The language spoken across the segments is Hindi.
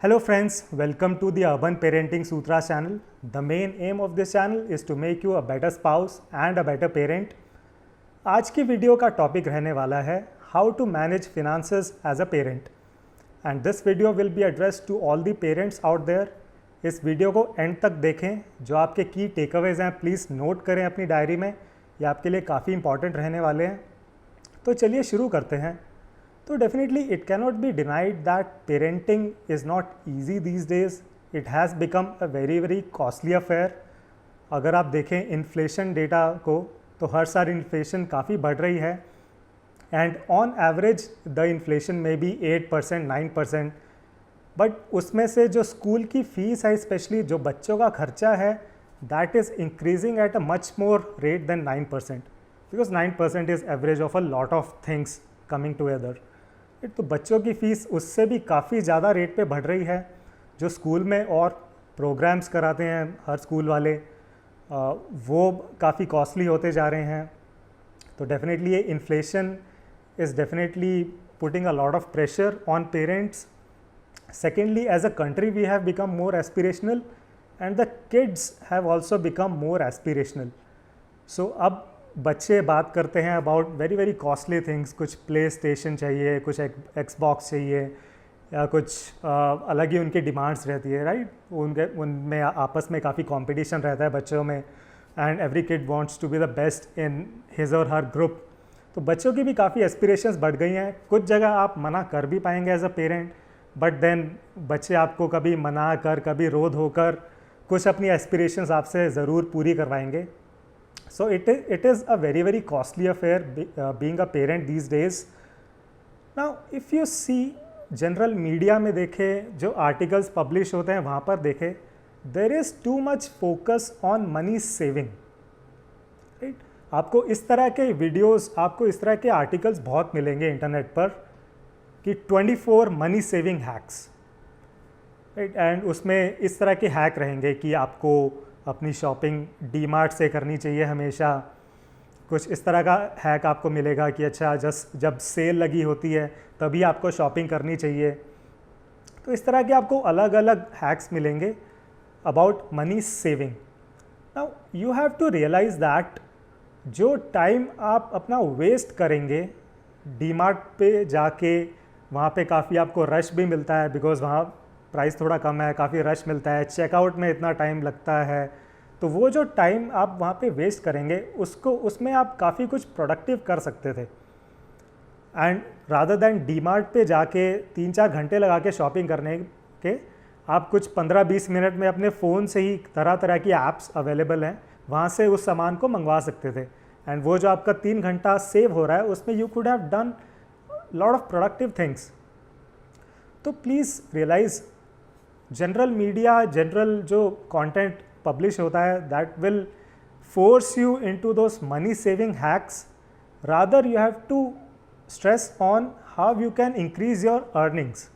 Hello friends, welcome to the Urban Parenting Sutras channel. The main aim of this channel is to make you a better spouse and a better parent. आज की वीडियो का टॉपिक रहने वाला है how to manage finances as a parent and this video will be address to all the parents out there. इस वीडियो को एंड तक देखें. जो आपके की टेकअवेज हैं प्लीज़ नोट करें अपनी डायरी में, ये आपके लिए काफ़ी इंपॉर्टेंट रहने वाले हैं. तो चलिए शुरू करते हैं. तो definitely it cannot be denied that parenting is not easy these days. It has become a very very costly affair. अगर आप देखें इन्फ्लेशन डेटा को तो हर साल इन्फ्लेशन काफ़ी बढ़ रही है and on average the inflation में बी 8% 9%. बट उसमें से जो स्कूल की फ़ीस है, स्पेशली जो बच्चों का खर्चा है, that is increasing at a much more rate than 9%, because 9% is average of a lot of things coming together. तो बच्चों की फ़ीस उससे भी काफ़ी ज़्यादा रेट पे बढ़ रही है. जो स्कूल में और प्रोग्राम्स कराते हैं हर स्कूल वाले, वो काफ़ी कॉस्टली होते जा रहे हैं. तो डेफिनेटली ये inflation is definitely putting a lot of pressure on parents. Secondly, as a country we have become more aspirational and the kids have also become more aspirational. So अब बच्चे बात करते हैं about very very costly things. कुछ प्ले स्टेशन चाहिए, कुछ एक्सबॉक्स चाहिए, या कुछ अलग ही उनकी डिमांड्स रहती है, राइट. उनमें आपस में काफ़ी कंपटीशन रहता है बच्चों में and every kid wants to be the best in his or her group. तो बच्चों की भी काफ़ी एस्पिरेशंस बढ़ गई हैं. कुछ जगह आप मना कर भी पाएंगे as a parent, but then बच्चे आपको कभी मना कर कभी रोध होकर कुछ अपनी एस्पिरेशंस आपसे ज़रूर पूरी करवाएंगे. So it is a very very costly affair being a parent these days. Now if you see general media में देखें, जो आर्टिकल्स पब्लिश होते हैं वहाँ पर देखें, there is too much focus on money saving, right. आपको इस तरह के वीडियोस, आपको इस तरह के आर्टिकल्स बहुत मिलेंगे इंटरनेट पर कि 24 money saving hacks, right. And उसमें इस तरह के हैक रहेंगे कि आपको अपनी शॉपिंग डीमार्ट से करनी चाहिए हमेशा. कुछ इस तरह का हैक आपको मिलेगा कि अच्छा जब सेल लगी होती है तभी आपको शॉपिंग करनी चाहिए. तो इस तरह के आपको अलग अलग हैक्स मिलेंगे about money saving. Now you have to realize that जो टाइम आप अपना वेस्ट करेंगे डीमार्ट पे जाके, वहाँ पे काफ़ी आपको रश भी मिलता है बिकॉज़ वहाँ प्राइस थोड़ा कम है, काफ़ी रश मिलता है, चेकआउट में इतना टाइम लगता है. तो वो जो टाइम आप वहाँ पे वेस्ट करेंगे उसमें आप काफ़ी कुछ प्रोडक्टिव कर सकते थे. एंड रादर दैन डीमार्ट पे जाके 3-4 घंटे लगा के शॉपिंग करने के, आप कुछ 15-20 मिनट में अपने फ़ोन से ही तरह तरह की ऐप्स अवेलेबल हैं, वहाँ से उस सामान को मंगवा सकते थे. एंड वो जो आपका 3 घंटा सेव हो रहा है उसमें you could have done lot of productive things. तो please realise general media, general जो कंटेंट पब्लिश होता है, that will force you into those money saving hacks. Rather you have to stress on how you can increase your earnings,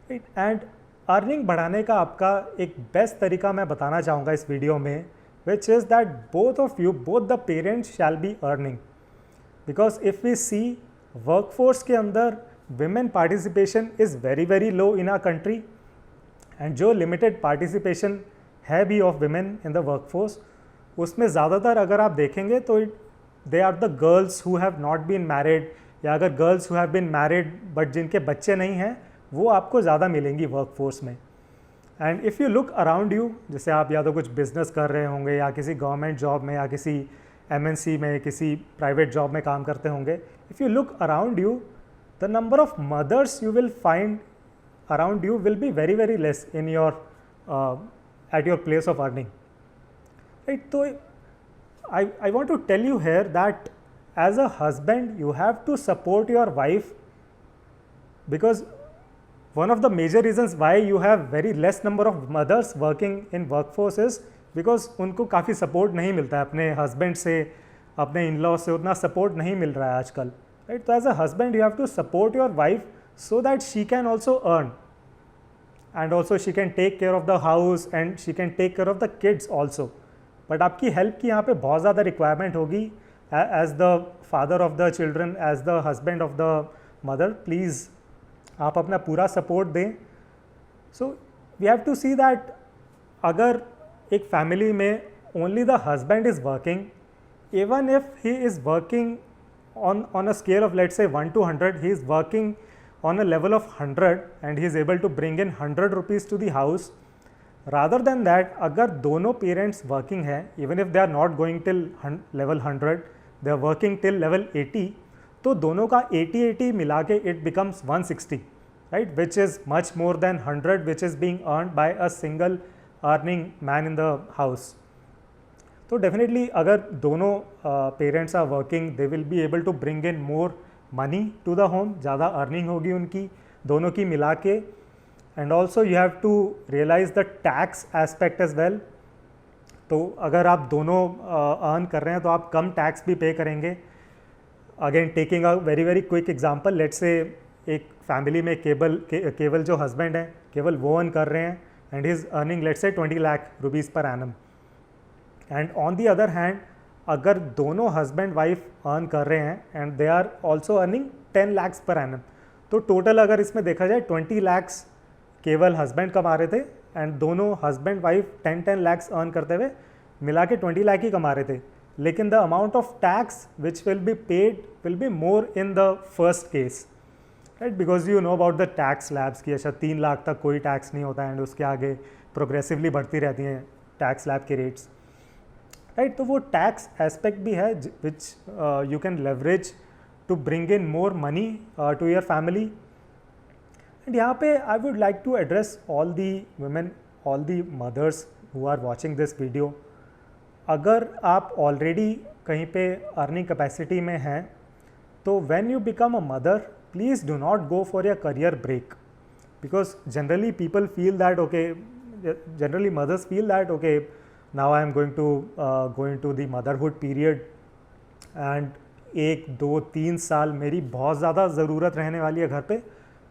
right. And earning बढ़ाने का आपका एक बेस्ट तरीका मैं बताना चाहूँगा इस वीडियो में, which is that both of you, both the parents shall be earning. Because if we see workforce के अंदर women participation is very very low in our country, and जो limited participation है भी of women in the workforce, उसमें ज़्यादातर अगर आप देखेंगे तो they are the girls who have not been married, या अगर girls who have been married but जिनके बच्चे नहीं हैं, वो आपको ज़्यादा मिलेंगी वर्कफोर्स में. And if you look around you, जैसे आप या तो कुछ बिजनेस कर रहे होंगे या किसी गवर्नमेंट जॉब में या किसी MNC में, किसी प्राइवेट जॉब में काम करते होंगे, if you look around you, the number of mothers you will find around you will be very very less in your at your place of earning, right. तो I want to tell you here that as a husband you have to support your wife, because one of the major reasons why you have very less number of mothers working in workforce is because उनको काफ़ी सपोर्ट नहीं मिलता है अपने हस्बैंड से, अपने इन-लॉ से उतना सपोर्ट नहीं मिल रहा है आजकल, राइट. तो as a husband you have to support your wife so that she can also earn and also she can take care of the house and she can take care of the kids also. But आपकी हेल्प की यहाँ पे बहुत ज़्यादा रिक्वायरमेंट होगी as the father of the children, as the husband of the mother. Please आप अपना पूरा सपोर्ट दें so we have to see that अगर एक फैमिली में only the husband is working, even if he is working on a scale of let's say 1 to 100, he is working on a level of 100 and he is able to bring in 100 rupees to the house. Rather than that, अगर दोनों parents working हैं, even if they are not going till level 100, they are working till level 80, तो दोनों का 80-80 मिला के it becomes 160, right, which is much more than 100 which is being earned by a single earning man in the house. तो डेफिनेटली अगर दोनों parents are working, they will be able to bring in more money to the home, ज़्यादा अर्निंग होगी उनकी दोनों की मिला के. And also you have to realize the tax aspect as well. तो अगर आप दोनों अर्न कर रहे हैं तो आप कम टैक्स भी पे करेंगे. Again taking a very very quick example, let's say एक फैमिली में केवल जो हस्बैंड हैं केवल वो अर्न कर रहे हैं and he is earning let's say 20 lakh rupees per annum. And on the other hand अगर दोनों हस्बैंड वाइफ अर्न कर रहे हैं and they are also earning 10 lakhs per annum, तो टोटल अगर इसमें देखा जाए 20 lakhs केवल हस्बैंड कमा रहे थे एंड दोनों हस्बैंड वाइफ 10 lakhs अर्न करते हुए मिला के 20 लाख ही कमा रहे थे. लेकिन the amount of tax which will be paid will be more in the first case, right, because you know about the tax slabs की. अच्छा 3 लाख तक कोई टैक्स नहीं होता एंड उसके आगे प्रोग्रेसिवली बढ़ती रहती हैं टैक्स स्लैब के रेट्स, राइट. तो वो टैक्स एस्पेक्ट भी है which you can leverage to bring in more money to your family. And यहाँ पे I would like to address all the women, all the mothers who are watching this video. अगर आप ऑलरेडी कहीं पे अर्निंग कैपेसिटी में हैं तो when you become a mother please do not go for your career break, because generally people feel that okay, generally mothers feel that okay now I am going to the motherhood period and 1, 2, 3 साल मेरी बहुत ज़्यादा ज़रूरत रहने वाली है घर पे,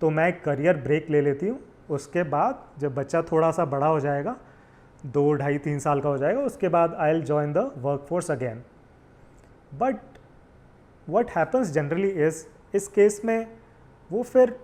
तो मैं एक करियर ब्रेक ले लेती हूँ. उसके बाद जब बच्चा थोड़ा सा बड़ा हो जाएगा, 2, 2.5, 3 साल का हो जाएगा, उसके बाद आई will join the workforce again. But what happens generally is, इस केस में वो फिर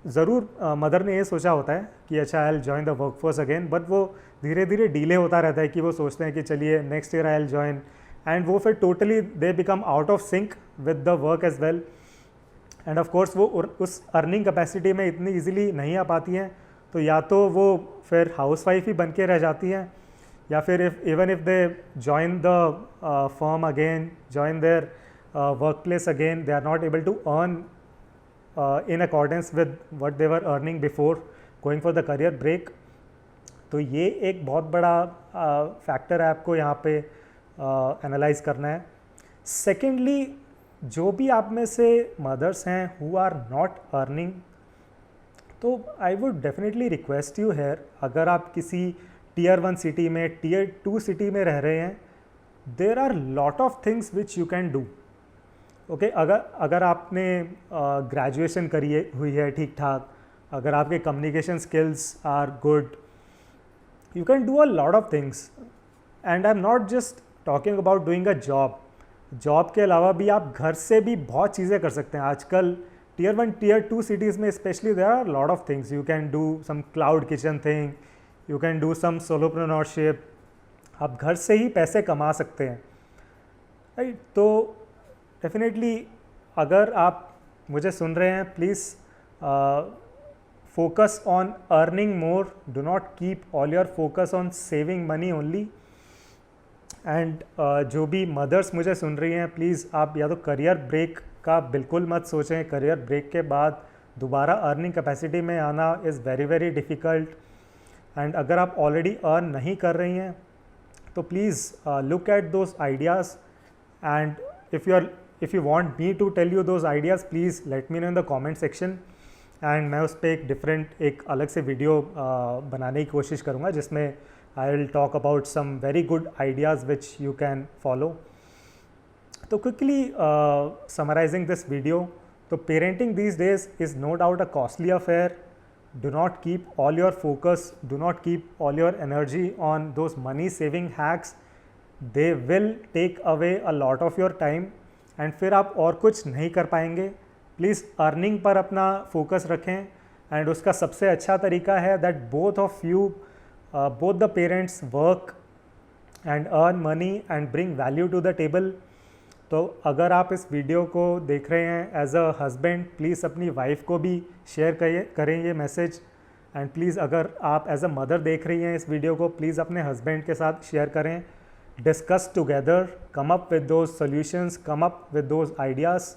ज़रूर मदर ने ये सोचा होता है कि अच्छा आई will join the workforce again, but वो धीरे धीरे डीले होता रहता है कि वो सोचते हैं कि चलिए next year I will join, and वो फिर totally they become out of sync with the work as well. And of course वो उस अर्निंग कैपेसिटी में इतनी इजीली नहीं आ पाती हैं, तो या तो वो फिर हाउस वाइफ ही बन के रह जाती हैं, या फिर even if they join the firm again, join their workplace again, they are not able to earn in accordance with what they were earning before going for the career break. तो ये एक बहुत बड़ा फैक्टर है आपको यहाँ पे एनालाइज करना है. सेकेंडली, जो भी आप में से मदर्स हैं हु आर नॉट अर्निंग, तो I would definitely request you here, अगर आप किसी Tier 1 सिटी में, Tier 2 सिटी में रह रहे हैं, there are lot of things which you can do. Okay, अगर आपने ग्रेजुएशन करी हुई है ठीक ठाक, अगर आपके communication skills are good, you can do a lot of things. And I am not just talking about doing a job. Job के अलावा भी आप घर से भी बहुत चीज़ें कर सकते हैं. आजकल Tier 1, Tier 2 सिटीज़ में specially there are lot of things. You can do some cloud kitchen thing, you can do some solopreneurship. आप घर से ही पैसे कमा सकते हैं, राइट. तो डेफिनेटली अगर आप मुझे सुन रहे हैं, please focus on earning more, do not keep all your focus on saving money only. And जो भी मदर्स मुझे सुन रही हैं, प्लीज़ आप या तो करियर ब्रेक का बिल्कुल मत सोचें. करियर ब्रेक के बाद दोबारा अर्निंग कैपेसिटी में आना is very very difficult. And अगर आप ऑलरेडी अर्न नहीं कर रही हैं तो please look at those ideas, and if you want me to tell you those ideas, please let me know in the comment section. And मैं उस पर एक अलग से वीडियो बनाने की कोशिश करूँगा जिसमें I will talk about some very good ideas which you can follow. तो क्विकली समराइजिंग दिस वीडियो, तो parenting these days is no doubt a costly affair. Do not keep all your focus, do not keep all your energy on those money saving hacks. They will take away a lot of your time and फिर आप और कुछ नहीं कर पाएंगे. प्लीज़ अर्निंग पर अपना फोकस रखें. एंड उसका सबसे अच्छा तरीका है that both the parents work and earn money and bring value to the table. तो अगर आप इस वीडियो को देख रहे हैं एज अ हस्बैंड, प्लीज़ अपनी वाइफ को भी शेयर करें ये मैसेज। एंड प्लीज़ अगर आप एज अ मदर देख रही हैं इस वीडियो को, प्लीज़ अपने हस्बैंड के साथ शेयर करें। Discuss together, come up with those solutions, come up with those ideas.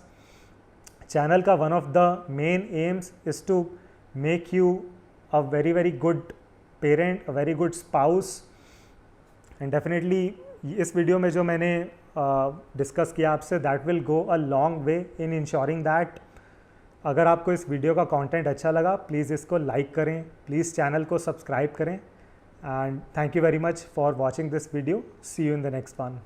Channel का one of the main aims is to make you a very very good parent, a very good spouse. And definitely इस वीडियो में जो मैंने डिस्कस किया आपसे, that will go a long way in ensuring that. अगर आपको इस वीडियो का कंटेंट अच्छा लगा, प्लीज़ इसको लाइक करें, प्लीज़ चैनल को सब्सक्राइब करें। And thank you very much for watching this video. See you in the next one.